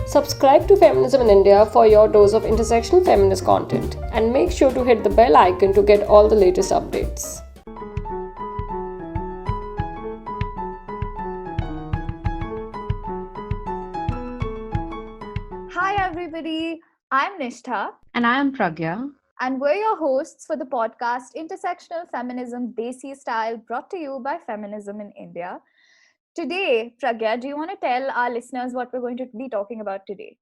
Subscribe to Feminism in India for your dose of intersectional feminist content and make sure to hit the bell icon to get all the latest updates. Hi everybody, I'm Nishtha. And I am Pragya. And we're your hosts for the podcast Intersectional Feminism, Desi Style, brought to you by Feminism in India. Today, Pragya, do you want to tell our listeners what we're going to be talking about today?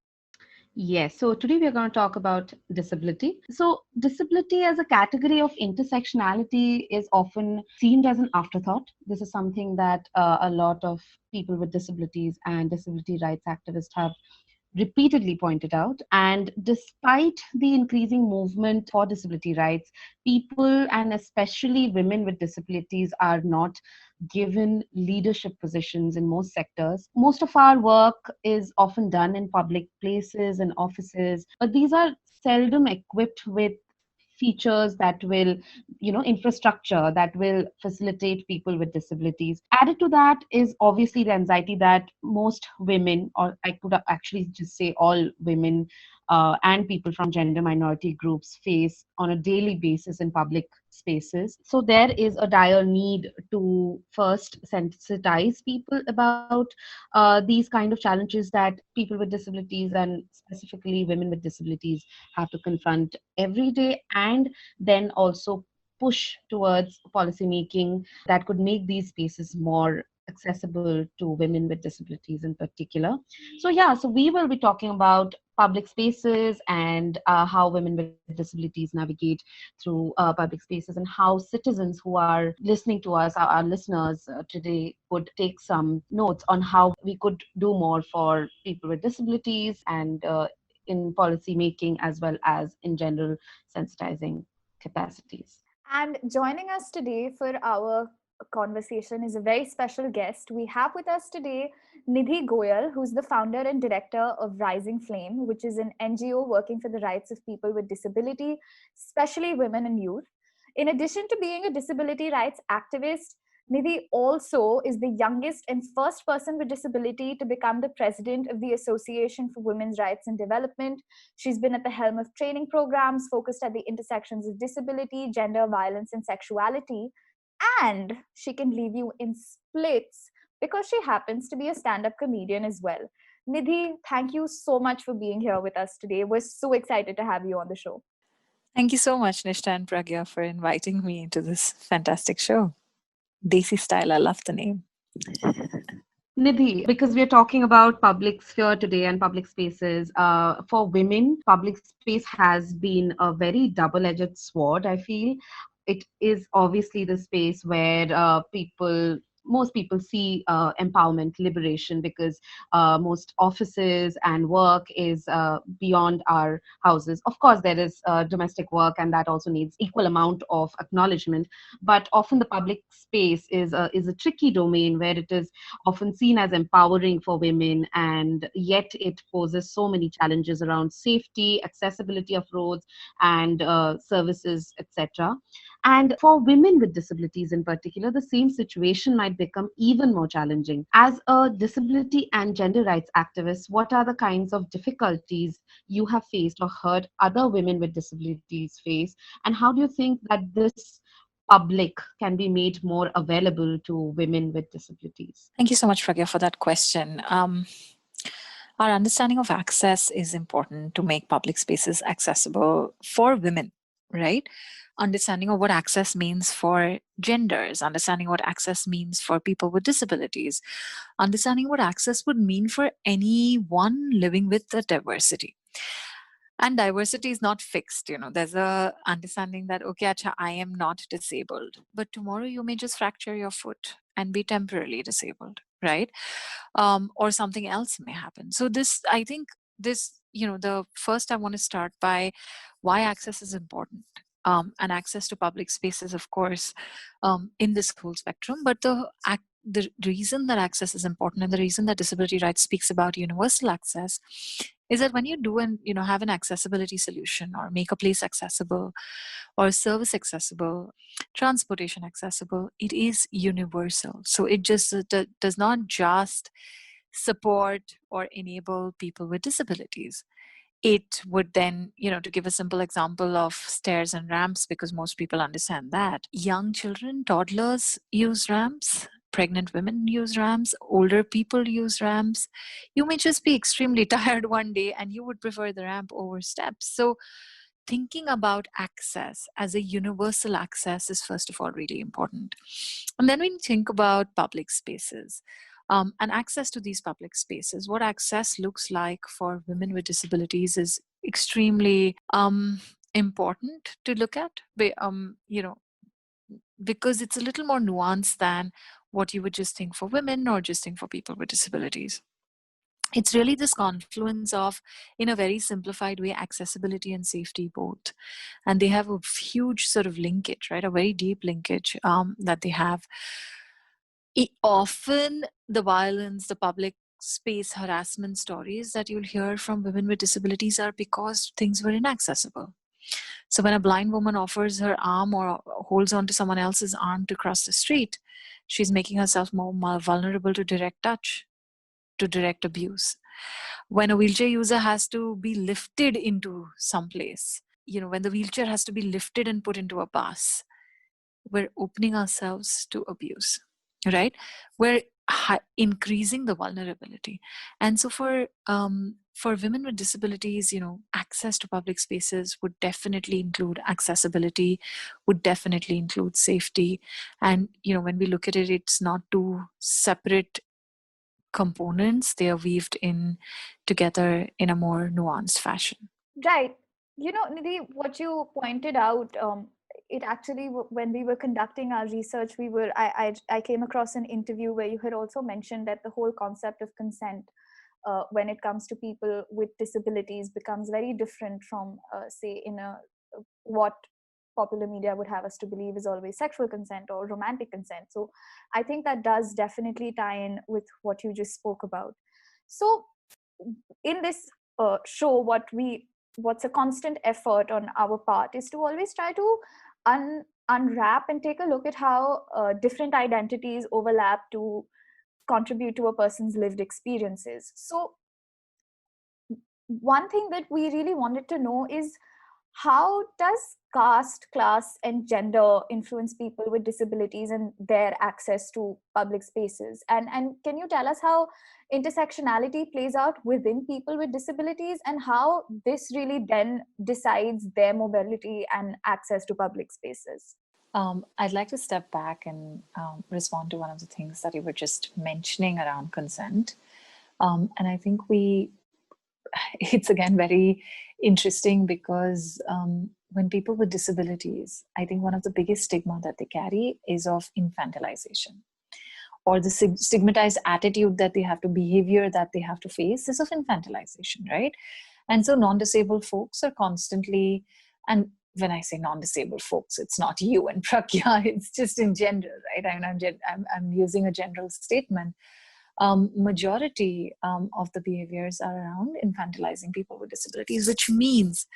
Yes, so today we're going to talk about disability. So, disability as a category of intersectionality is often seen as an afterthought. This is something that a lot of people with disabilities and disability rights activists have repeatedly pointed out. And despite the increasing movement for disability rights, people and especially women with disabilities are not given leadership positions in most sectors. Most of our work is often done in public places and offices, but these are seldom equipped with features that will, infrastructure that will facilitate people with disabilities. Added to that is obviously the anxiety that most women, or I could actually just say all women, and people from gender minority groups face on a daily basis in public spaces. So there is a dire need to first sensitize people about these kind of challenges that people with disabilities and specifically women with disabilities have to confront every day, and then also push towards policy making that could make these spaces more accessible to women with disabilities in particular. So we will be talking about public spaces and how women with disabilities navigate through public spaces, and how citizens who are listening to us, our listeners today, could take some notes on how we could do more for people with disabilities and in policy making as well as in general sensitizing capacities. And joining us today for our conversation is a very special guest. We have with us today Nidhi Goyal, who's the founder and director of Rising Flame, which is an NGO working for the rights of people with disability, especially women and youth. In addition to being a disability rights activist, Nidhi also is the youngest and first person with disability to become the president of the Association for Women's Rights and Development. She's been at the helm of training programs focused at the intersections of disability, gender, violence, and sexuality. And she can leave you in splits because she happens to be a stand up comedian as well. Nidhi, thank you so much for being here with us today. We're so excited to have you on the show. Thank you so much, Nishtha and Pragya, for inviting me into this fantastic show. Desi Style, I love the name. Nidhi, because we're talking about public sphere today and public spaces, for women, public space has been a very double-edged sword, I feel. It is obviously the space where most people see empowerment, liberation, because most offices and work is beyond our houses. Of course, there is domestic work, and that also needs equal amount of acknowledgement. But often the public space is a tricky domain where it is often seen as empowering for women, and yet it poses so many challenges around safety, accessibility of roads and services, etc. And for women with disabilities in particular, the same situation might become even more challenging. As a disability and gender rights activist, what are the kinds of difficulties you have faced or heard other women with disabilities face? And how do you think that this public can be made more available to women with disabilities? Thank you so much, Pragya, for that question. Our understanding of access is important to make public spaces accessible for women, right? Understanding of what access means for genders, understanding what access means for people with disabilities, understanding what access would mean for anyone living with a diversity. And diversity is not fixed. There's a understanding that, okay, acha, I am not disabled, but tomorrow you may just fracture your foot and be temporarily disabled, right? Or something else may happen. So I think the first I want to start by why access is important. And access to public spaces, of course, in this whole spectrum. But the reason that access is important, and the reason that disability rights speaks about universal access, is that when you do have an accessibility solution, or make a place accessible, or a service accessible, transportation accessible, it is universal. So it just does not just support or enable people with disabilities. It would then, to give a simple example of stairs and ramps, because most people understand that, young children, toddlers use ramps, pregnant women use ramps, older people use ramps. You may just be extremely tired one day and you would prefer the ramp over steps. So thinking about access as a universal access is first of all really important. And then when you think about public spaces, and access to these public spaces, what access looks like for women with disabilities is extremely important to look at, because it's a little more nuanced than what you would just think for women or just think for people with disabilities. It's really this confluence of, in a very simplified way, accessibility and safety both. And they have a huge sort of linkage, right? A very deep linkage that they have. Often the violence, the public space harassment stories that you'll hear from women with disabilities are because things were inaccessible. So when a blind woman offers her arm or holds onto someone else's arm to cross the street, she's making herself more vulnerable to direct touch, to direct abuse. When a wheelchair user has to be lifted into some place, when the wheelchair has to be lifted and put into a bus, we're opening ourselves to abuse, right? We're increasing the vulnerability. And so for women with disabilities, access to public spaces would definitely include accessibility, would definitely include safety. And, when we look at it, it's not two separate components. They are weaved in together in a more nuanced fashion. Right. Nidhi, what you pointed out, it actually, when we were conducting our research, I came across an interview where you had also mentioned that the whole concept of consent, when it comes to people with disabilities, becomes very different from, say, what popular media would have us to believe is always sexual consent or romantic consent. So I think that does definitely tie in with what you just spoke about. So in this show, what's a constant effort on our part is to always try to unwrap and take a look at how different identities overlap to contribute to a person's lived experiences. So one thing that we really wanted to know is, how does caste, class, and gender influence people with disabilities and their access to public spaces? And can you tell us how intersectionality plays out within people with disabilities, and how this really then decides their mobility and access to public spaces? I'd like to step back and respond to one of the things that you were just mentioning around consent. And I think it's again very interesting because when people with disabilities, I think one of the biggest stigma that they carry is of infantilization, or the stigmatized attitude that they have to, behavior that they have to face is of infantilization, right? And so non-disabled folks are constantly, and when I say non-disabled folks, it's not you and Pragya, it's just in general, right? I'm using a general statement. Majority of the behaviors are around infantilizing people with disabilities, which means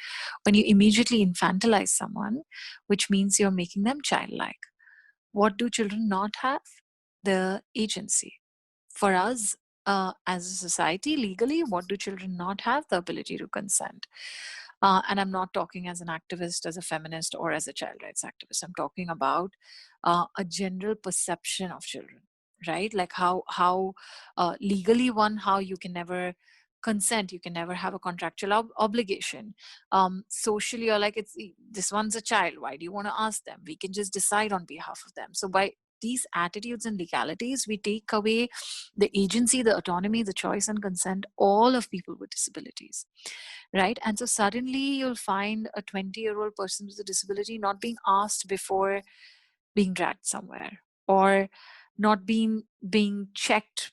when you immediately infantilize someone, which means you're making them childlike. What do children not have? The agency. For us, as a society, legally, what do children not have? The ability to consent. And I'm not talking as an activist, as a feminist, or as a child rights activist. I'm talking about a general perception of children, right? Like how legally, how you can never consent, you can never have a contractual obligation. Socially, you're like, this one's a child, why do you want to ask them? We can just decide on behalf of them. So by these attitudes and legalities, we take away the agency, the autonomy, the choice and consent, all of people with disabilities, right? And so suddenly you'll find a 20-year-old person with a disability not being asked before being dragged somewhere, or not being checked,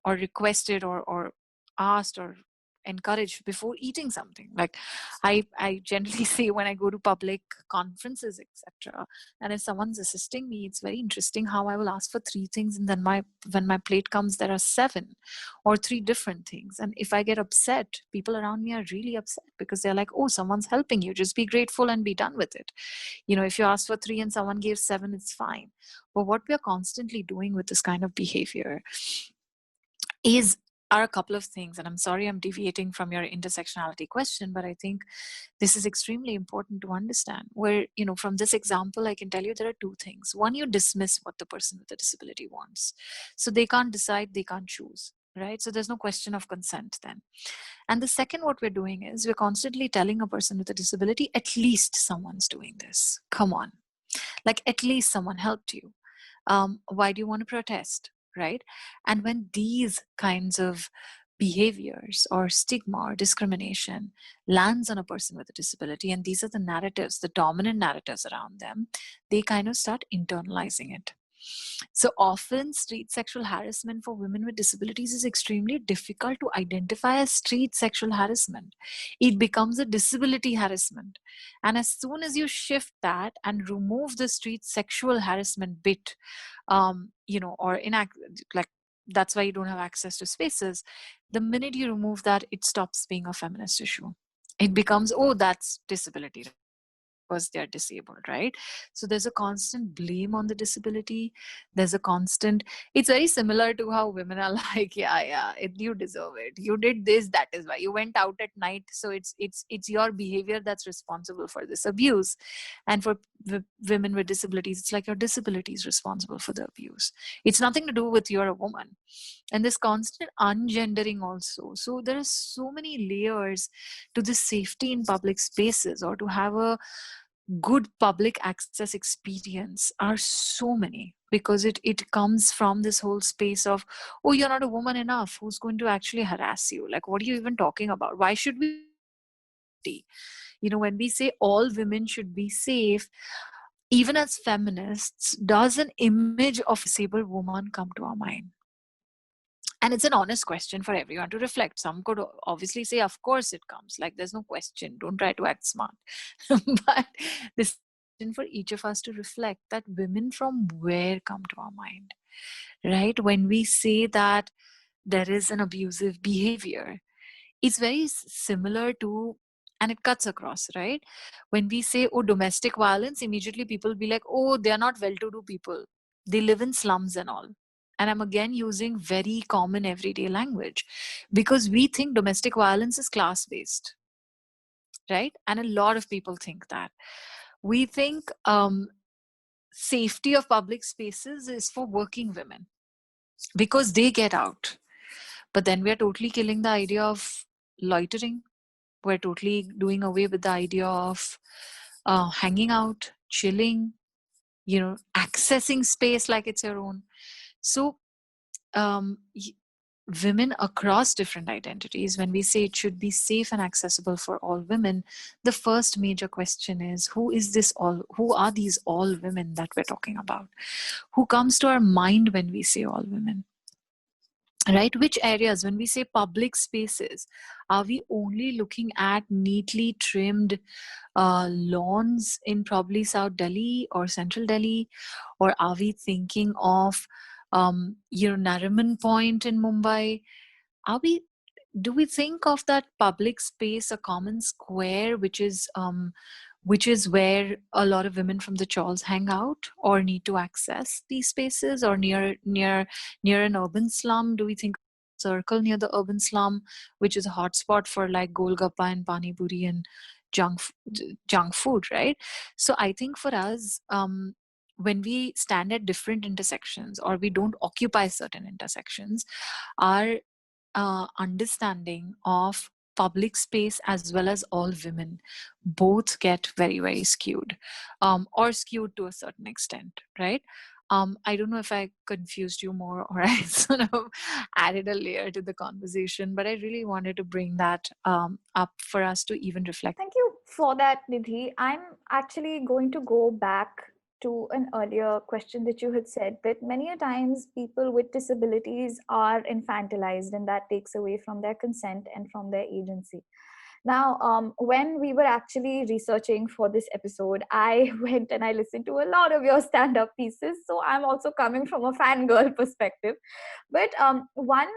or requested or asked or encouraged before eating something. Like I generally say, when I go to public conferences, etc., and if someone's assisting me, it's very interesting how I will ask for 3 things, and then when my plate comes, there are 7 or 3 different things. And if I get upset, people around me are really upset because they're like, oh, someone's helping you, just be grateful and be done with it. If you ask for 3 and someone gave 7, it's fine. But what we're constantly doing with this kind of behavior are a couple of things. And I'm sorry I'm deviating from your intersectionality question, but I think this is extremely important to understand. Where, from this example, I can tell you there are two things. One, you dismiss what the person with a disability wants. So they can't decide, they can't choose, right? So there's no question of consent then. And the second, what we're doing is we're constantly telling a person with a disability, at least someone's doing this. Come on. Like, at least someone helped you. Why do you want to protest, right? And when these kinds of behaviors or stigma or discrimination lands on a person with a disability, and these are the narratives, the dominant narratives around them, they kind of start internalizing it. So often street sexual harassment for women with disabilities is extremely difficult to identify as street sexual harassment. It becomes a disability harassment. And as soon as you shift that and remove the street sexual harassment bit, or like, that's why you don't have access to spaces. The minute you remove that, it stops being a feminist issue. It becomes, oh, that's disability because they're disabled, right? So there's a constant blame on the disability. There's a constant, it's very similar to how women are like, yeah, you deserve it. You did this, that is why. You went out at night, so it's your behavior that's responsible for this abuse. And for women with disabilities, it's like your disability is responsible for the abuse. It's nothing to do with you're a woman. And this constant ungendering also. So there are so many layers to this safety in public spaces, or to have a good public access experience, are so many, because it comes from this whole space of, oh, you're not a woman enough, who's going to actually harass you? Like, what are you even talking about? Why should we when we say all women should be safe, even as feminists, does an image of a disabled woman come to our mind? And it's an honest question for everyone to reflect. Some could obviously say, of course it comes. Like, there's no question. Don't try to act smart. But this question for each of us to reflect, that women from where come to our mind, right? When we say that there is an abusive behavior, it's very similar to, and it cuts across, right? When we say, oh, domestic violence, immediately people be like, oh, they're not well-to-do people. They live in slums and all. And I'm again using very common everyday language, because we think domestic violence is class-based, right? And a lot of people think that. We think safety of public spaces is for working women because they get out. But then we're totally killing the idea of loitering. We're totally doing away with the idea of hanging out, chilling, accessing space like it's your own. So women across different identities, when we say it should be safe and accessible for all women, the first major question is, who are these all women that we're talking about? Who comes to our mind when we say all women? Right? Which areas, when we say public spaces, are we only looking at neatly trimmed lawns in probably South Delhi or Central Delhi? Or are we thinking of, Nariman Point in Mumbai? Do we think of that public space, a common square, which is where a lot of women from the chawls hang out or need to access these spaces, or near an urban slum? Do we think circle near the urban slum, which is a hotspot for like golgappa and pani puri and junk food, right? So I think for us, when we stand at different intersections, or we don't occupy certain intersections, our understanding of public space as well as all women both get very, very skewed, or skewed to a certain extent, right? I don't know if I confused you more, or I sort of added a layer to the conversation, but I really wanted to bring that up for us to even reflect. Thank you for that, Nidhi. I'm actually going to go back to an earlier question that you had said, that many a times people with disabilities are infantilized, and that takes away from their consent and from their agency. Now, when we were actually researching for this episode, I went and I listened to a lot of your stand-up pieces. So I'm also coming from a fangirl perspective. But one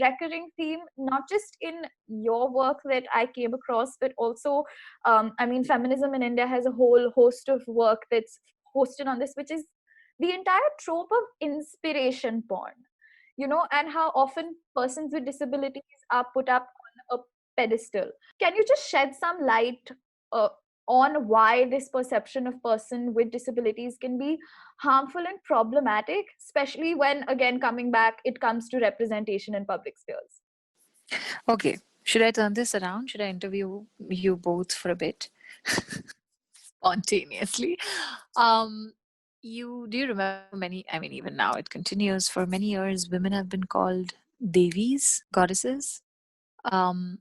recurring theme, not just in your work that I came across, but also, feminism in India has a whole host of work that's hosted on this, which is the entire trope of inspiration porn. and how often persons with disabilities are put up on a pedestal. Can you just shed some light uh, on why this perception of person with disabilities can be harmful and problematic, especially when, again, coming back, it comes to representation in public spheres? Okay, should I turn this around? Should I interview you both for a bit? Spontaneously. Do you remember many, I mean, even now it continues, for many years, women have been called Devis, goddesses,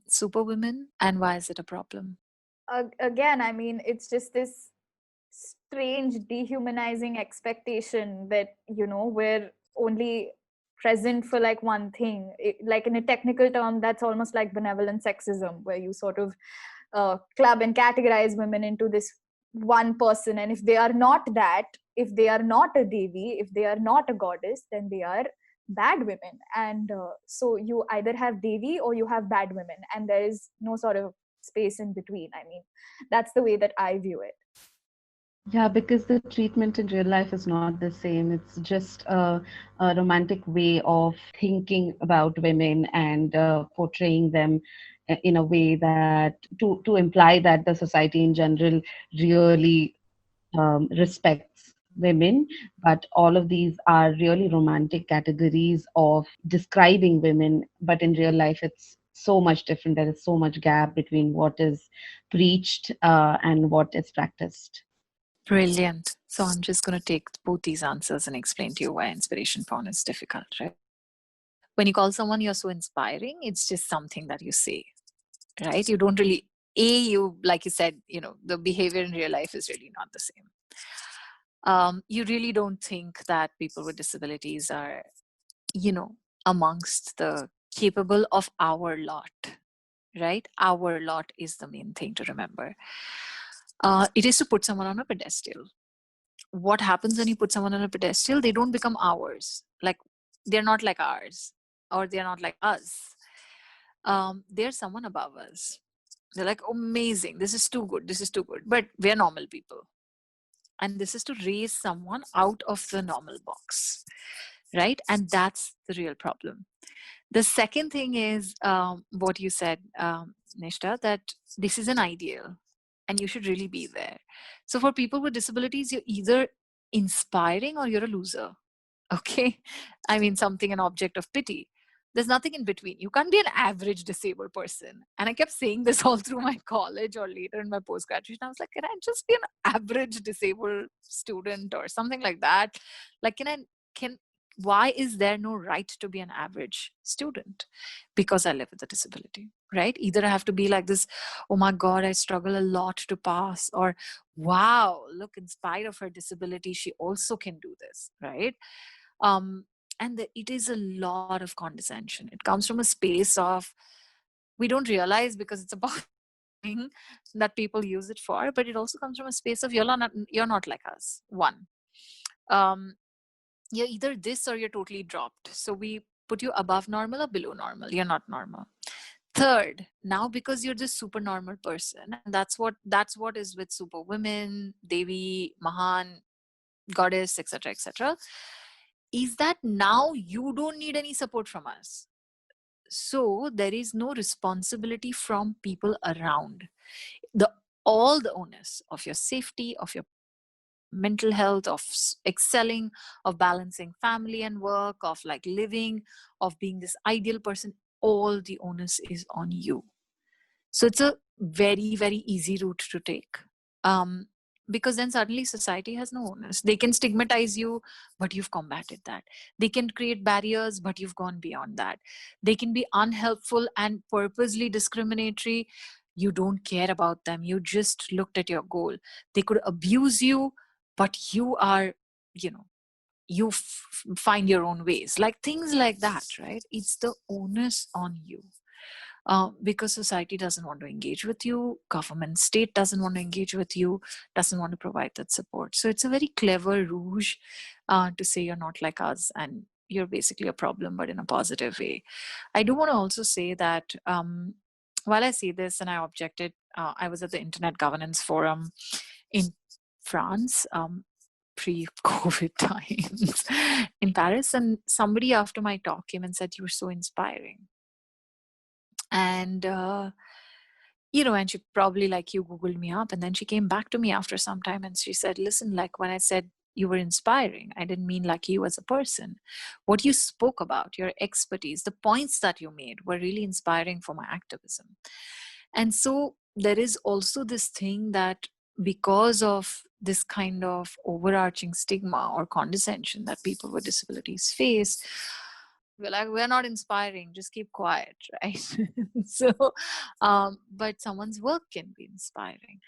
superwomen, and why is it a problem? Again, I mean, it's just this strange dehumanizing expectation that we're only present for like one thing. Like in a technical term, that's almost like benevolent sexism, where you sort of club and categorize women into this one person, and if they are not that, if they are not a devi, if they are not a goddess, then they are bad women. And so you either have devi or you have bad women, and there is no sort of space in between. I mean, that's the way that I view it. Yeah, because the treatment in real life is not the same. It's just a romantic way of thinking about women and portraying them in a way that to imply that the society in general really respects women. But all of these are really romantic categories of describing women. But in real life, it's so much different. There is so much gap between what is preached and what is practiced. Brilliant. So I'm just going to take both these answers and explain to you why inspiration porn is difficult, right? When you call someone you're so inspiring, it's just something that you say, right? You don't really, like you said, the behavior in real life is really not the same. You really don't think that people with disabilities are, amongst the capable of our lot, right? Our lot is the main thing to remember. It is to put someone on a pedestal. What happens when you put someone on a pedestal? They don't become ours. Like, they're not like ours, or they're not like us. They're someone above us. They're like, amazing, this is too good, this is too good. But we're normal people. And this is to raise someone out of the normal box, right? And that's the real problem. The second thing is what you said, Nishtha, that this is an ideal and you should really be there. So for people with disabilities, you're either inspiring or you're a loser. Okay. I mean, something, an object of pity. There's nothing in between. You can't be an average disabled person. And I kept saying this all through my college or later in my post-graduation. I was like, can I just be an average disabled student or something like that? Like, why is there no right to be an average student? Because I live with a disability, right? Either I have to be like this, oh my God, I struggle a lot to pass, or wow, look, in spite of her disability, she also can do this, right? And it is a lot of condescension. It comes from a space of, we don't realize because it's about thing that people use it for, but it also comes from a space of you're not like us. One, um, you're either this or you're totally dropped. So we put you above normal or below normal. You're not normal. Third, now because you're this super normal person, and that's what is with super women, Devi, Mahan, goddess, etc., is that now you don't need any support from us. So there is no responsibility from people around. All the onus of your safety, of your mental health, of excelling, of balancing family and work, of like living, of being this ideal person, all the onus is on you. So it's a very, very easy route to take. Because then suddenly society has no onus. They can stigmatize you, but you've combated that. They can create barriers, but you've gone beyond that. They can be unhelpful and purposely discriminatory. You don't care about them. You just looked at your goal. They could abuse you, but you are, you find your own ways. Like things like that, right? It's the onus on you. Because society doesn't want to engage with you, government, state doesn't want to engage with you, doesn't want to provide that support. So it's a very clever rouge to say you're not like us and you're basically a problem, but in a positive way. I do want to also say that while I say this and I objected, I was at the Internet Governance Forum in France. pre-COVID times in Paris, and somebody after my talk came and said, "You were so inspiring." And and she probably, like you, Googled me up, and then she came back to me after some time and she said, "Listen, like when I said you were inspiring, I didn't mean like you as a person. What you spoke about, your expertise, the points that you made were really inspiring for my activism." And so there is also this thing that because of this kind of overarching stigma or condescension that people with disabilities face, we're like, we're not inspiring, just keep quiet, right? So but someone's work can be inspiring.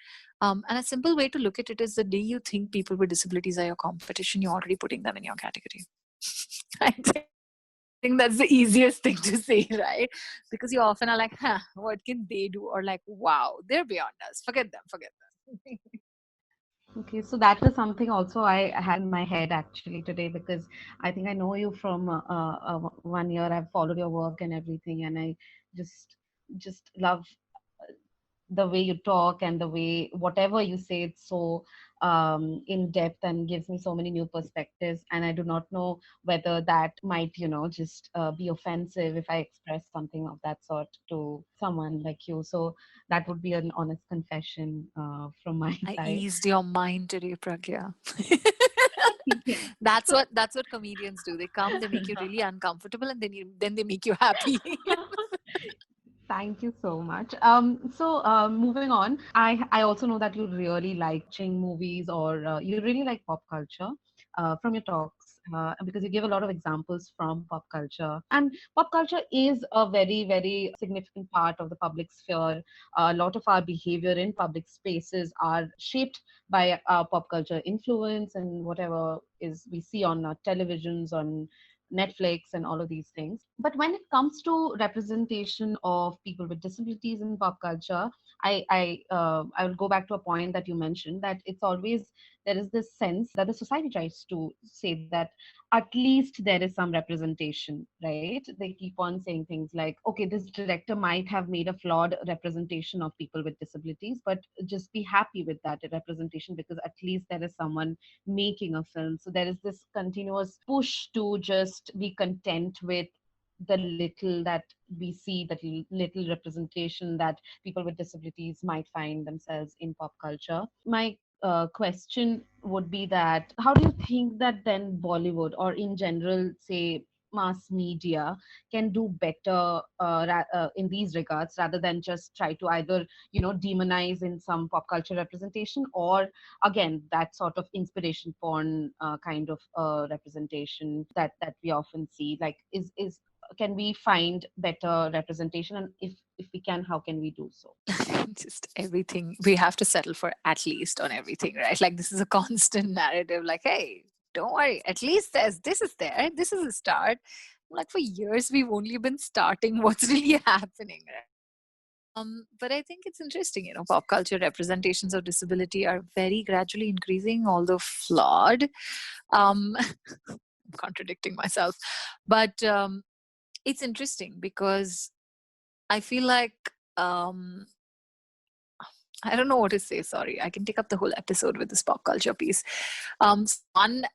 And a simple way to look at it is, the day you think people with disabilities are your competition, you're already putting them in your category. I think that's the easiest thing to say, right? Because you often are like, what can they do? Or like, wow, they're beyond us. Forget them, forget them. Okay, so that was something also I had in my head actually today, because I think I know you from 1 year. I've followed your work and everything, and I just love the way you talk and the way whatever you say, it's so in depth and gives me so many new perspectives. And I do not know whether that might just be offensive if I express something of that sort to someone like you. So that would be an honest confession from my I side. eased your mind today, Pragya. Yeah. That's what comedians do. They come, they make you really uncomfortable, and then they make you happy. Thank you so much. So moving on, I also know that you really like watching movies, or you really like pop culture from your talks, because you give a lot of examples from pop culture. And pop culture is a very, very significant part of the public sphere. A lot of our behavior in public spaces are shaped by pop culture influence and whatever is we see on televisions, on Netflix, and all of these things. But when it comes to representation of people with disabilities in pop culture, I will go back to a point that you mentioned, that it's always, there is this sense that the society tries to say that at least there is some representation, right? They keep on saying things like, okay, this director might have made a flawed representation of people with disabilities, but just be happy with that representation, because at least there is someone making a film. So there is this continuous push to just be content with the little that we see, that little representation that people with disabilities might find themselves in pop culture. My question would be that, how do you think that then Bollywood, or in general, say mass media, can do better in these regards, rather than just try to either demonize in some pop culture representation, or again that sort of inspiration porn kind of representation that we often see? Like, is can we find better representation, and if we can, how can we do so? Just everything. We have to settle for at least on everything, right? Like, this is a constant narrative. Like, hey, don't worry. At least this is there. This is a start. Like, for years, we've only been starting what's really happening, right? But I think it's interesting, pop culture representations of disability are very gradually increasing, although flawed. I'm contradicting myself. But it's interesting because I feel like, I don't know what to say. Sorry, I can take up the whole episode with this pop culture piece. One,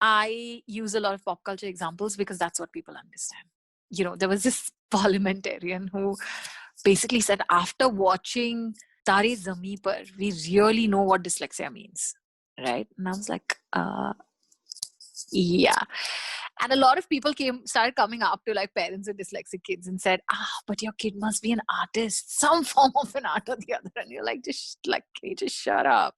I use a lot of pop culture examples because that's what people understand. There was this parliamentarian who basically said, after watching Tare Zameen Par, we really know what dyslexia means, right? And I was like, yeah. And a lot of people started coming up to like parents with dyslexic kids and said, but your kid must be an artist, some form of an art or the other. And you're like, just shut up.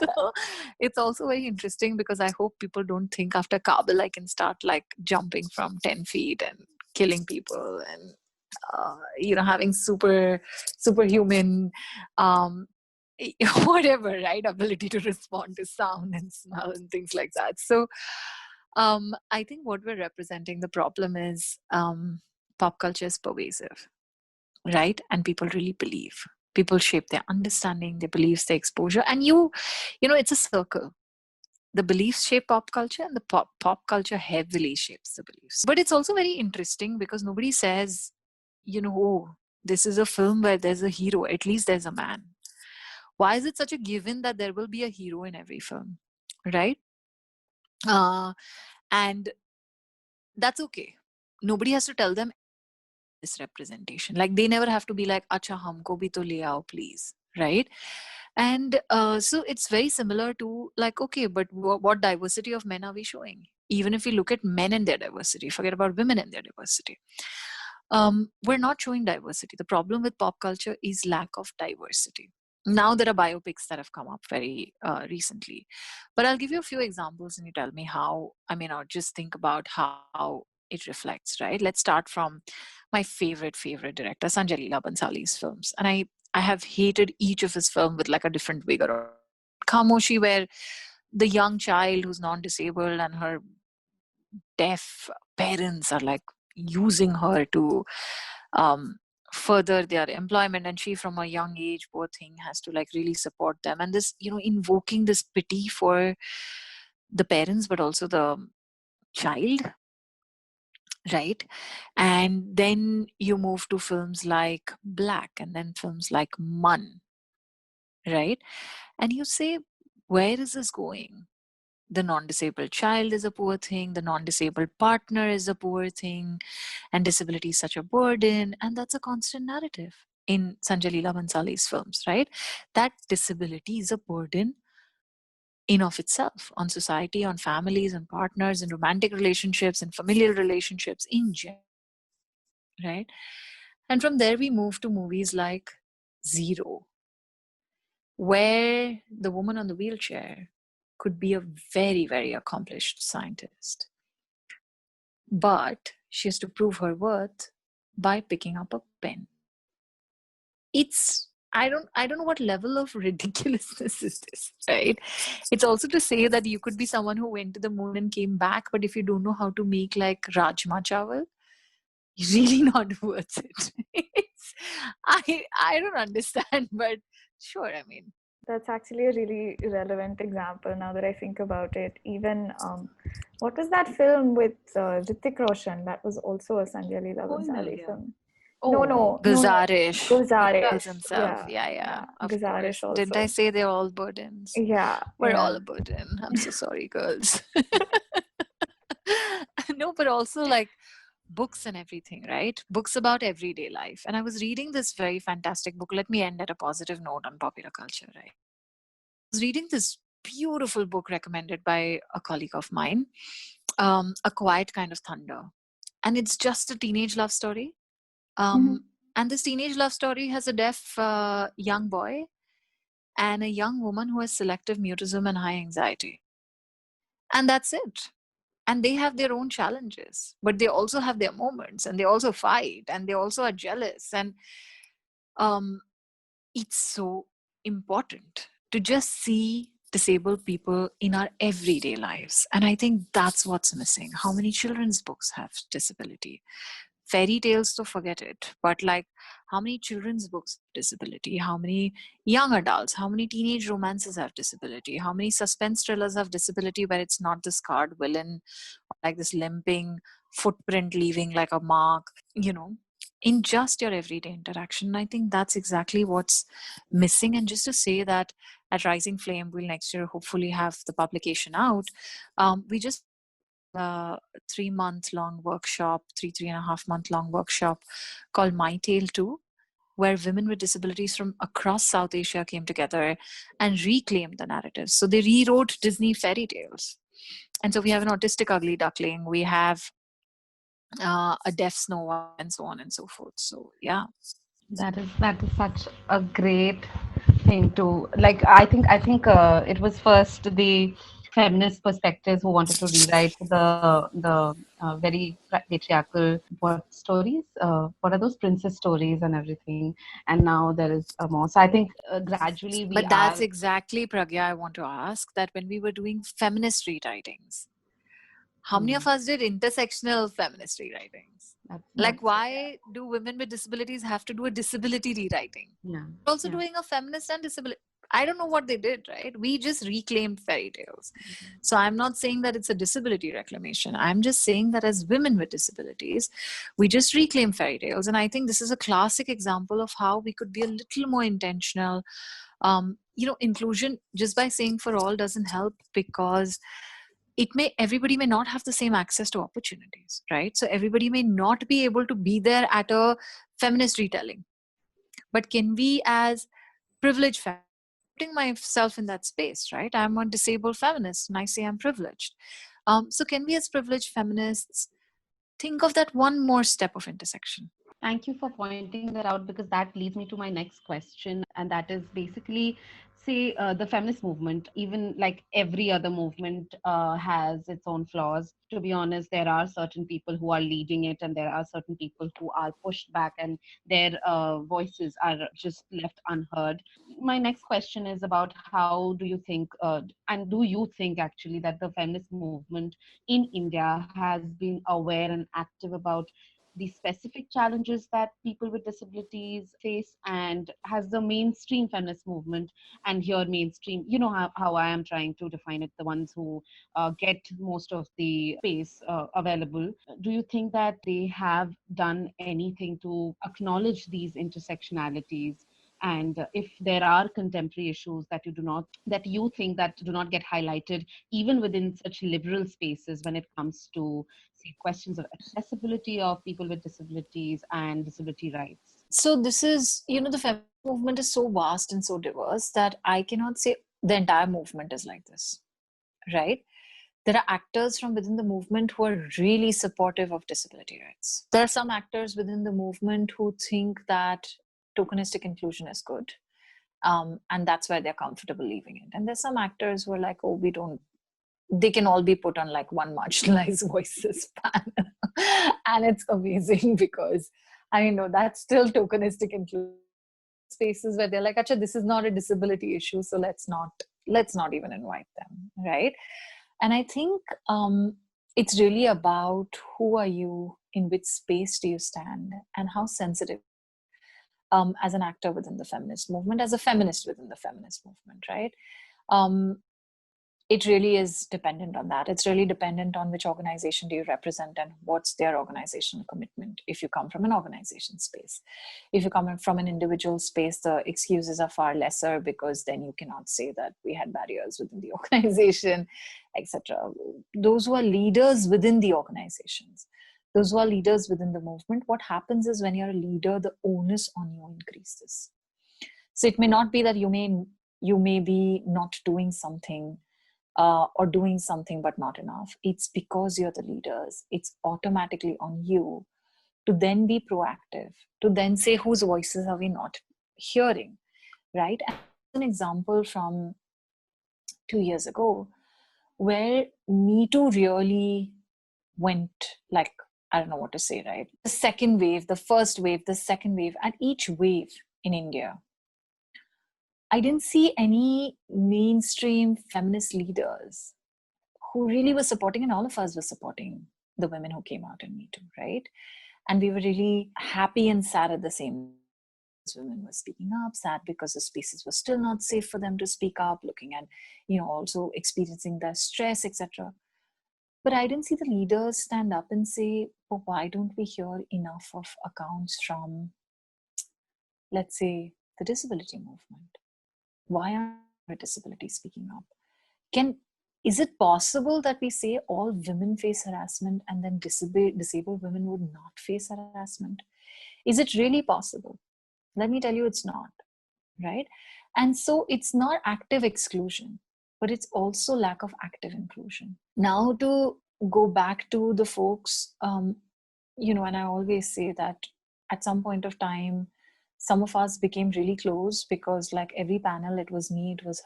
So it's also very interesting, because I hope people don't think after Kabul I can start like jumping from 10 feet and killing people and having superhuman whatever, right, ability to respond to sound and smell and things like that. So I think what we're representing, the problem is pop culture is pervasive, right? And people really believe. People shape their understanding, their beliefs, their exposure. And it's a circle. The beliefs shape pop culture, and the pop culture heavily shapes the beliefs. But it's also very interesting because nobody says, oh, this is a film where there's a hero, at least there's a man. Why is it such a given that there will be a hero in every film, right? And that's okay. Nobody has to tell them this representation. Like they never have to be like, "Acha, humko bhi to le aao, please," right? And so it's very similar to like, okay, but what diversity of men are we showing? Even if we look at men and their diversity, forget about women and their diversity. We're not showing diversity. The problem with pop culture is lack of diversity. Now there are biopics that have come up very recently, but I'll give you a few examples and you tell me how, or just think about how it reflects, right? Let's start from my favorite director, Sanjay Leela Bansali's films. And I have hated each of his films with like a different vigor. Khamoshi, where the young child who's non-disabled and her deaf parents are like using her to further their employment, and she from a young age, poor thing, has to like really support them, and this, invoking this pity for the parents but also the child, right? And then you move to films like Black, and then films like Mun, right? And you say, where is this going? The non-disabled child is a poor thing, the non-disabled partner is a poor thing, and disability is such a burden. And that's a constant narrative in Sanjay Leela Bansali's films, right? That disability is a burden in of itself on society, on families and partners and romantic relationships and familial relationships in general, right? And from there we move to movies like Zero, where the woman on the wheelchair could be a very, very accomplished scientist. But she has to prove her worth by picking up a pen. I don't know what level of ridiculousness is this, right? It's also to say that you could be someone who went to the moon and came back, but if you don't know how to make like rajma chawal, you're really not worth it. I don't understand, but sure, That's actually a really relevant example now that I think about it. Even what was that film with Hrithik Roshan? That was also a Sanjay Leela Bhansali film. No. Guzarish. Guzarish. Himself. Yeah. Yeah. Of Guzarish course. Didn't I also. say they're all burdens? Yeah. We're all a burden. I'm so sorry, girls. No, but also like books and everything, right? Books about everyday life. And I was reading this very fantastic book. Let me end at a positive note on popular culture, right? I was reading this beautiful book recommended by a colleague of mine, A Quiet Kind of Thunder. And it's just a teenage love story. And this teenage love story has a deaf young boy and a young woman who has selective mutism and high anxiety. And that's it. And they have their own challenges, but they also have their moments, and they also fight, and they also are jealous. And it's so important to just see disabled people in our everyday lives. And I think that's what's missing. How many children's books have disability? Fairy tales, to forget it, but like how many children's books have disability? How many young adults? How many teenage romances have disability? How many suspense thrillers have disability where it's not the scarred villain, or like this limping footprint leaving like a mark, in just your everyday interaction? I think that's exactly what's missing. And just to say that at Rising Flame, we'll next year hopefully have the publication out. We just 3-month long workshop, 3.5 month long workshop called My Tale 2, where women with disabilities from across South Asia came together and reclaimed the narratives. So they rewrote Disney fairy tales. And so we have an autistic ugly duckling, we have a deaf Snow White, and so on and so forth. So yeah. That is such a great thing to like. I think it was first the feminist perspectives who wanted to rewrite the very patriarchal what stories. What are those princess stories and everything? And now there is more. So I think gradually we But that's are. exactly, Pragya, I want to ask that when we were doing feminist rewritings, how many of us did intersectional feminist rewritings? Like, why do women with disabilities have to do a disability rewriting? Yeah. Also doing a feminist and disability. I don't know what they did, right? We just reclaimed fairy tales. So I'm not saying that it's a disability reclamation. I'm just saying that as women with disabilities, we just reclaim fairy tales. And I think this is a classic example of how we could be a little more intentional. Inclusion just by saying for all doesn't help, because everybody may not have the same access to opportunities, right? So everybody may not be able to be there at a feminist retelling. But can we, as privileged feminists, putting myself in that space, right? I'm a disabled feminist and I say I'm privileged. So can we, as privileged feminists, think of that one more step of intersection? Thank you for pointing that out, because that leads me to my next question. And that is basically, say, the feminist movement, even like every other movement, has its own flaws. To be honest, there are certain people who are leading it, and there are certain people who are pushed back, and their voices are just left unheard. My next question is about how do you think, and do you think actually that the feminist movement in India has been aware and active about the specific challenges that people with disabilities face, and has the mainstream feminist movement, and here mainstream, you know how I am trying to define it, the ones who get most of the space available, do you think that they have done anything to acknowledge these intersectionalities? And if there are contemporary issues that you think that do not get highlighted even within such liberal spaces, when it comes to, say, questions of accessibility of people with disabilities and disability rights? So this is, the feminist movement is so vast and so diverse that I cannot say the entire movement is like this, right? There are actors from within the movement who are really supportive of disability rights. There are some actors within the movement who think that tokenistic inclusion is good. And that's why they're comfortable leaving it. And there's some actors who are like, oh, they can all be put on like one marginalized voices panel. And it's amazing because I know that's still tokenistic inclusion. Spaces where they're like, Acha, this is not a disability issue, so let's not even invite them, right? And I think it's really about who are you, in which space do you stand, and how sensitive as an actor within the feminist movement, as a feminist within the feminist movement, right? It really is dependent on that. It's really dependent on which organization do you represent and what's their organizational commitment. If you come from an organization space, if you come from an individual space, the excuses are far lesser, because then you cannot say that we had barriers within the organization, etc. Those who are leaders within the organizations, those who are leaders within the movement, what happens is when you're a leader, the onus on you increases. So it may not be that you may be not doing something, or doing something but not enough. It's because you're the leaders. It's automatically on you to then be proactive, to then say whose voices are we not hearing, right? And an example from 2 years ago, where Me Too really went like, I don't know what to say, right? The second wave, the first wave, the second wave, at each wave in India, I didn't see any mainstream feminist leaders who really were supporting, and all of us were supporting the women who came out in Me Too, right? And we were really happy and sad at the same time. Women were speaking up, sad because the spaces were still not safe for them to speak up, looking at, also experiencing their stress, etc. But I didn't see the leaders stand up and say, oh, why don't we hear enough of accounts from, let's say, the disability movement? Why aren't disabilities speaking up? Is it possible that we say all women face harassment and then disabled women would not face harassment? Is it really possible? Let me tell you, it's not, right? And so it's not active exclusion, but it's also lack of active inclusion. Now, to go back to the folks, and I always say that at some point of time, some of us became really close, because like every panel, it was me, it was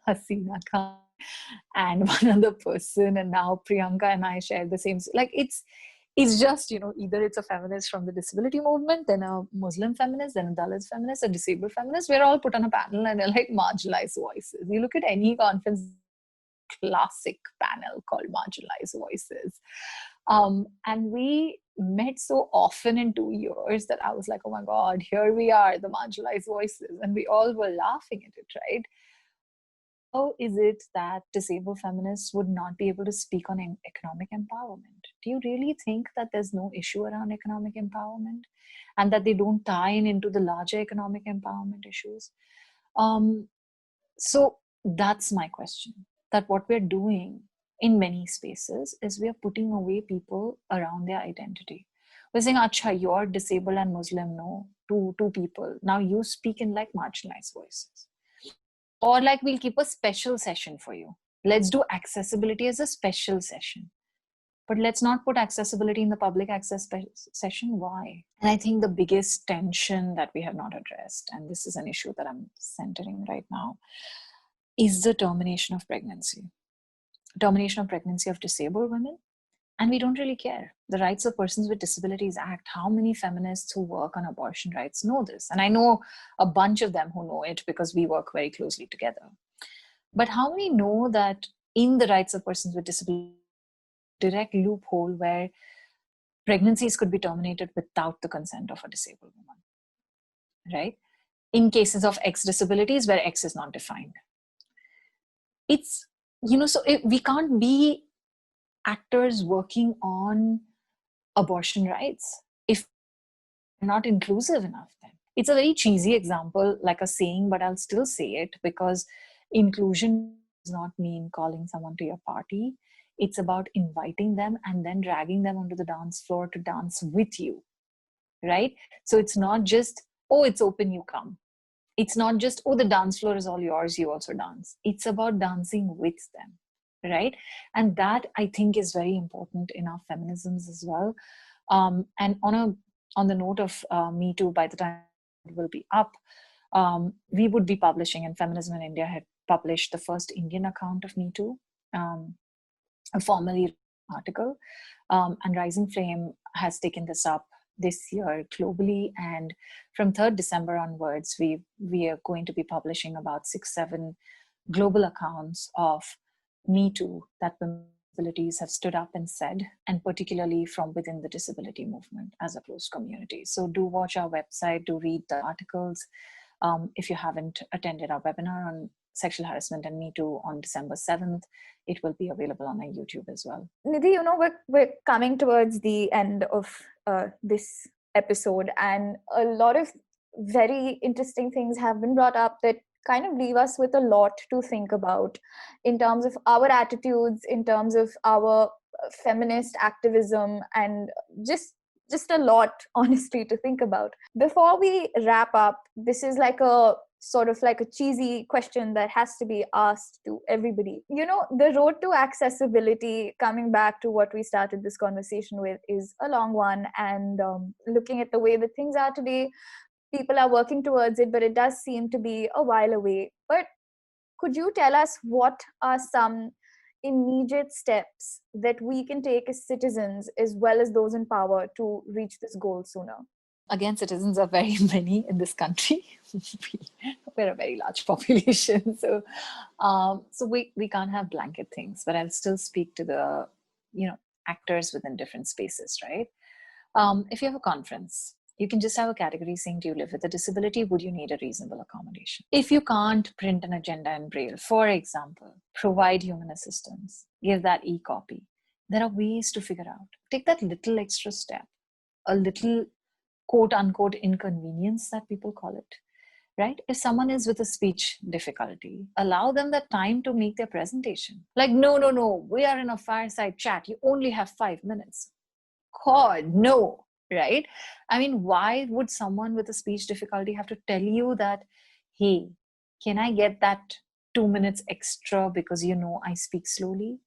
Hasina Khan and one other person, and now Priyanka and I share the same, like it's just, either it's a feminist from the disability movement, then a Muslim feminist, then a Dalit feminist, a disabled feminist. We're all put on a panel and they're like marginalized voices. You look at any conference, classic panel called Marginalized Voices. And we met so often in 2 years that I was like, oh my God, here we are, the marginalized voices. And we all were laughing at it, right? How is it that disabled feminists would not be able to speak on economic empowerment? Do you really think that there's no issue around economic empowerment and that they don't tie into the larger economic empowerment issues? So that's my question, that what we're doing in many spaces is we are putting away people around their identity. We're saying, Acha, you're disabled and Muslim, no, two people. Now you speak in like marginalized voices. Or like, we'll keep a special session for you. Let's do accessibility as a special session. But let's not put accessibility in the public access session. Why? And I think the biggest tension that we have not addressed, and this is an issue that I'm centering right now, is the termination of pregnancy. Termination of pregnancy of disabled women. And we don't really care. The Rights of Persons with Disabilities Act, how many feminists who work on abortion rights know this? And I know a bunch of them who know it because we work very closely together. But how many know that in the Rights of Persons with Disabilities, direct loophole where pregnancies could be terminated without the consent of a disabled woman, right? In cases of X disabilities where X is not defined. It's, so we can't be actors working on abortion rights if we're not inclusive enough then. It's a very cheesy example, like a saying, but I'll still say it because inclusion does not mean calling someone to your party. It's about inviting them and then dragging them onto the dance floor to dance with you, right? So it's not just, oh, it's open, you come. It's not just, oh, the dance floor is all yours, you also dance. It's about dancing with them, right? And that, I think, is very important in our feminisms as well. And on the note of Me Too, by the time it will be up, we would be publishing, and Feminism in India had published the first Indian account of Me Too, a formally article, and Rising Flame has taken this up this year globally, and from 3rd December onwards, we are going to be publishing about 6-7 global accounts of Me Too that women with disabilities have stood up and said, and particularly from within the disability movement as a closed community. So do watch our website, do read the articles. If you haven't attended our webinar on sexual harassment and Me Too on December 7th, it will be available on our YouTube as well. Nidhi, we're coming towards the end of this episode, and a lot of very interesting things have been brought up that kind of leave us with a lot to think about in terms of our attitudes, in terms of our feminist activism, and just a lot, honestly, to think about. Before we wrap up, this is like a sort of like a cheesy question that has to be asked to everybody. The road to accessibility, coming back to what we started this conversation with, is a long one. And looking at the way that things are today, people are working towards it, but it does seem to be a while away. But could you tell us what are some immediate steps that we can take as citizens, as well as those in power, to reach this goal sooner? Again, citizens are very many in this country. We're a very large population. So we can't have blanket things, but I'll still speak to the, actors within different spaces, right? If you have a conference, you can just have a category saying, do you live with a disability? Would you need a reasonable accommodation? If you can't print an agenda in Braille, for example, provide human assistance, give that e-copy. There are ways to figure out. Take that little extra step, a little quote unquote inconvenience that people call it, right? If someone is with a speech difficulty, allow them the time to make their presentation. Like, no, we are in a fireside chat. You only have 5 minutes. God, no, right? I mean, why would someone with a speech difficulty have to tell you that, hey, can I get that 2 minutes extra because I speak slowly?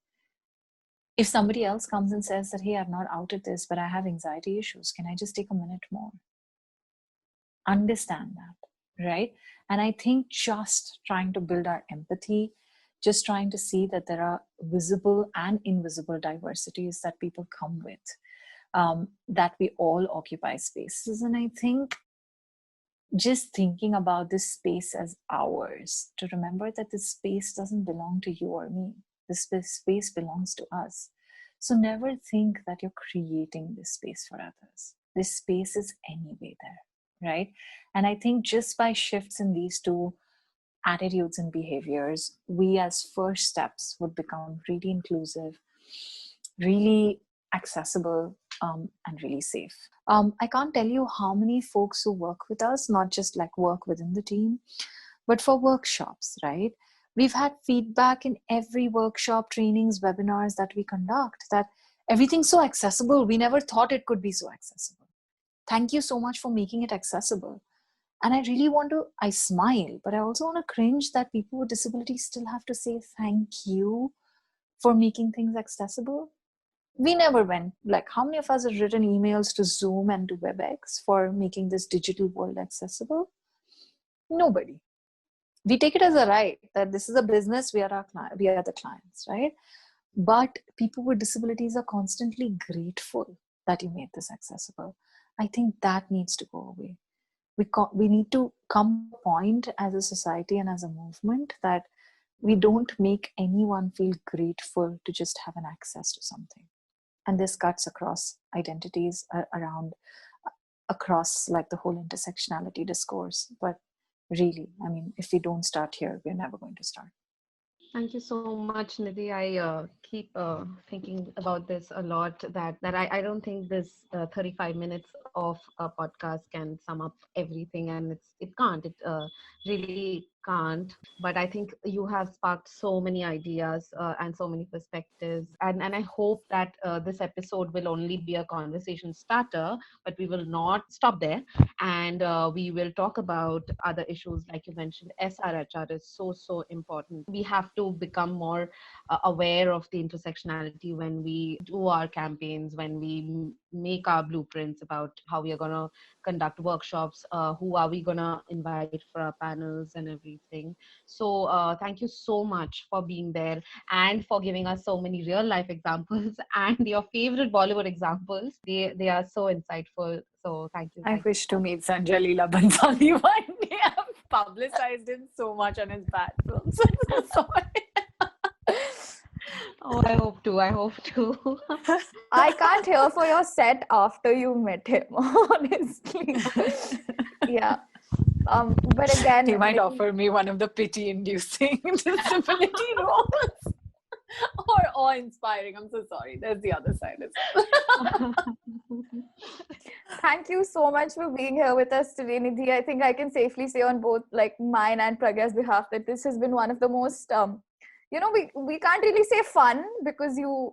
If somebody else comes and says that, hey, I've not outed this, but I have anxiety issues, can I just take a minute more? Understand that, right? And I think just trying to build our empathy, just trying to see that there are visible and invisible diversities that people come with, that we all occupy spaces. And I think just thinking about this space as ours, to remember that this space doesn't belong to you or me. This space belongs to us. So never think that you're creating this space for others. This space is anyway there, right? And I think just by shifts in these two attitudes and behaviors, we as first steps would become really inclusive, really accessible, and really safe. I can't tell you how many folks who work with us, not just like work within the team, but for workshops, right? We've had feedback in every workshop, trainings, webinars that we conduct that everything's so accessible. We never thought it could be so accessible. Thank you so much for making it accessible. And I really I smile, but I also want to cringe that people with disabilities still have to say thank you for making things accessible. We never went, like, how many of us have written emails to Zoom and to WebEx for making this digital world accessible? Nobody. We take it as a right that this is a business, we are the clients, right? But people with disabilities are constantly grateful that you made this accessible. I think that needs to go away. We need to come to a point as a society and as a movement that we don't make anyone feel grateful to just have an access to something. And this cuts across identities across like the whole intersectionality discourse. But really, I mean, if we don't start here, we're never going to start. Thank you so much, Nidhi. I keep thinking about this a lot, that I don't think this 35 minutes of a podcast can sum up everything, and it can't. It really can't. But I think you have sparked so many ideas and so many perspectives. And I hope that this episode will only be a conversation starter, but we will not stop there. And we will talk about other issues. Like you mentioned, SRHR is so important. We have to become more aware of the intersectionality when we do our campaigns, when we make our blueprints about how we are going to conduct workshops, who are we going to invite for our panels and everything. So thank you so much for being there and for giving us so many real life examples and your favorite Bollywood examples. They are so insightful. So thank you. I wish to meet Sanjay Leela Bansali one day. I've publicized him so much on his bad films. I'm so sorry. Oh, I hope to. I can't hear for your set after you met him, honestly. Yeah. But again, He might offer me one of the pity-inducing disability roles. Or awe-inspiring. I'm so sorry. There's the other side as well. Thank you so much for being here with us today, Nidhi. I think I can safely say on both like mine and Pragya's behalf that this has been one of the most, we can't really say fun because you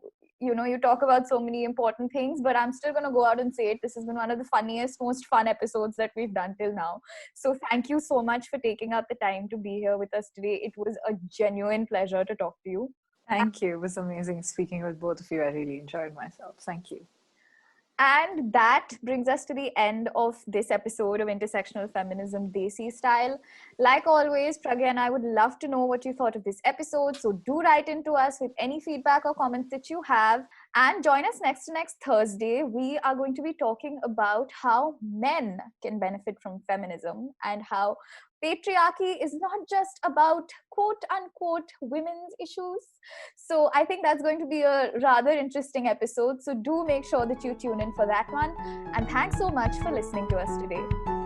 talk about so many important things, but I'm still going to go out and say it. This has been one of the funniest, most fun episodes that we've done till now. So thank you so much for taking out the time to be here with us today. It was a genuine pleasure to talk to you. Thank you. It was amazing speaking with both of you. I really enjoyed myself. Thank you. And that brings us to the end of this episode of Intersectional Feminism Desi Style. Like always, Pragya and I would love to know what you thought of this episode. So do write into us with any feedback or comments that you have. And join us next Thursday. We are going to be talking about how men can benefit from feminism and how patriarchy is not just about quote unquote women's issues. So I think that's going to be a rather interesting episode. So do make sure that you tune in for that one. And thanks so much for listening to us today.